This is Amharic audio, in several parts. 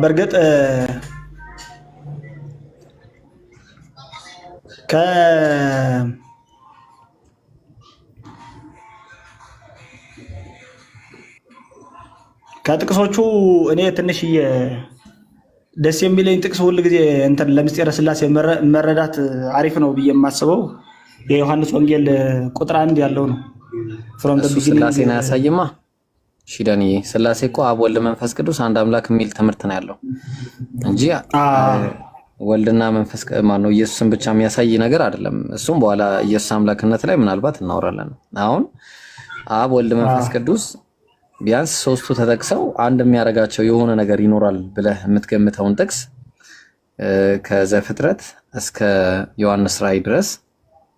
በእርግጥ ከ ከጥቅሶቹ እኔ ትንሽዬ ደስ የሚለኝ ጥቅስ ሁል ጊዜ እንትን ለምስጢረ ሥላሴ መረዳት አሪፍ ነው ብዬ የማስበው የዮሐንስ ወንጌል ቁጥር 1 ያለው ነው። ሥላሴን አያሳይማ። እሺ ዳንዬ፣ ሥላሴ እኮ አብ ወልድ መንፈስ ቅዱስ አንድ አምላክ የሚል ትምህርት ነው ያለው እንጂ ወልድና መንፈስ ማነው ኢየሱስን ብቻ የሚያሳይ ነገር አይደለም። እሱም በኋላ ኢየሱስ አምላክነት ላይ ምናልባት እናወራለን። አሁን አብ ወልድ መንፈስ ቅዱስ ቢያንስ ሶስቱ ተጠቅሰው አንድ የሚያደርጋቸው የሆነ ነገር ይኖራል ብለህ የምትገምተውን ጥቅስ ከዘፍጥረት እስከ ዮሐንስ ራእይ ድረስ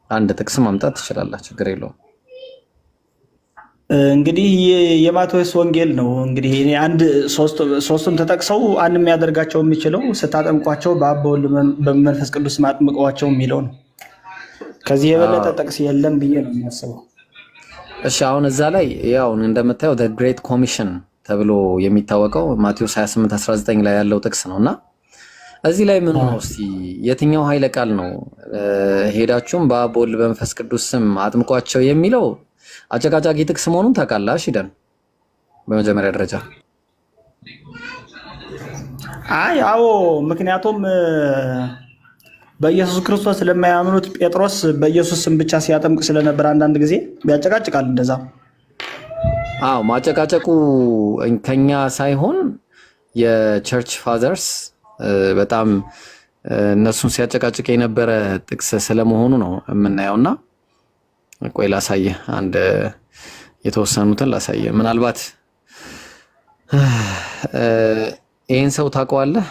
አንድ ጥቅስ ማምጣት ትችላለህ፣ ችግር የለውም። እንግዲህ የማቴዎስ ወንጌል ነው። እንግዲህ አንድ ሶስቱም ተጠቅሰው አንድ የሚያደርጋቸው የሚችለው ስታጠምቋቸው በአብ በወልድ በመንፈስ ቅዱስ ማጥምቀዋቸው የሚለው ነው። ከዚህ የበለጠ ጥቅስ የለም ብዬ ነው የሚያስበው። እሺ አሁን እዛ ላይ ያው እንደምታየው the great commission ተብሎ የሚታወቀው ማቴዎስ 28:19 ላይ ያለው ጥቅስ ነውና እዚህ ላይ ምን ነው እስቲ የትኛው ኃይለ ቃል ነው ሄዳችሁም በአብ በወልድ በመንፈስ ቅዱስ ስም አጥምቋቸው የሚለው አጨቃጫቂ ጥቅስ መሆኑን ታውቃለህ? እሺ በመጀመሪያ ደረጃ አዎ፣ ምክንያቱም በኢየሱስ ክርስቶስ ስለማያምኑት ጴጥሮስ በኢየሱስ ስም ብቻ ሲያጠምቅ ስለነበር አንዳንድ ጊዜ ያጨቃጭቃል እንደዛ። ማጨቃጨቁ ከኛ ሳይሆን የቸርች ፋዘርስ በጣም እነሱን ሲያጨቃጭቅ የነበረ ጥቅስ ስለመሆኑ ነው የምናየውና ቆይ ላሳየህ፣ አንድ የተወሰኑትን ላሳየህ። ምናልባት ይሄን ሰው ታውቀዋለህ?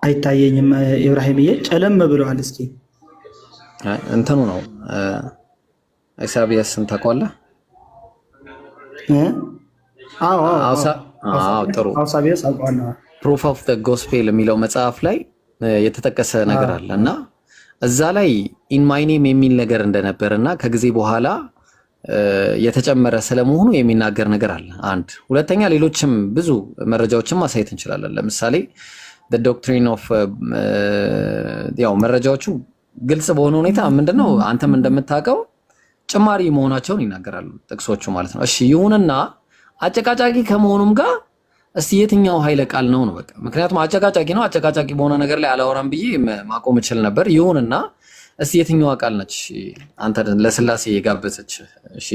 አይታየኝም። ኢብራሂምዬ ጨለም ብለዋል። እስኪ እንትኑ ነው ኢሳቢያስን ታውቀዋለህ? ጥሩ። ኢሳቢያስ አውቀዋለሁ። ፕሩፍ ኦፍ ዘ ጎስፔል የሚለው መጽሐፍ ላይ የተጠቀሰ ነገር አለ እና እዛ ላይ ኢን ማይ ኔም የሚል ነገር እንደነበርና ከጊዜ በኋላ የተጨመረ ስለመሆኑ የሚናገር ነገር አለ። አንድ ሁለተኛ፣ ሌሎችም ብዙ መረጃዎችን ማሳየት እንችላለን። ለምሳሌ the doctrine of ያው መረጃዎቹ ግልጽ በሆነ ሁኔታ ምንድነው አንተም እንደምታውቀው ጭማሪ መሆናቸውን ይናገራሉ ጥቅሶቹ ማለት ነው። እሺ ይሁንና አጨቃጫቂ ከመሆኑም ጋር እስቲ የትኛው ኃይለ ቃል ነው በቃ። ምክንያቱም አጨቃጫቂ ነው፣ አጨቃጫቂ በሆነ ነገር ላይ አላወራም ብዬ ማቆም እችል ነበር። ይሁንና እስቲ የትኛው ቃል ነች አንተ ለሥላሴ የጋበዘች? እሺ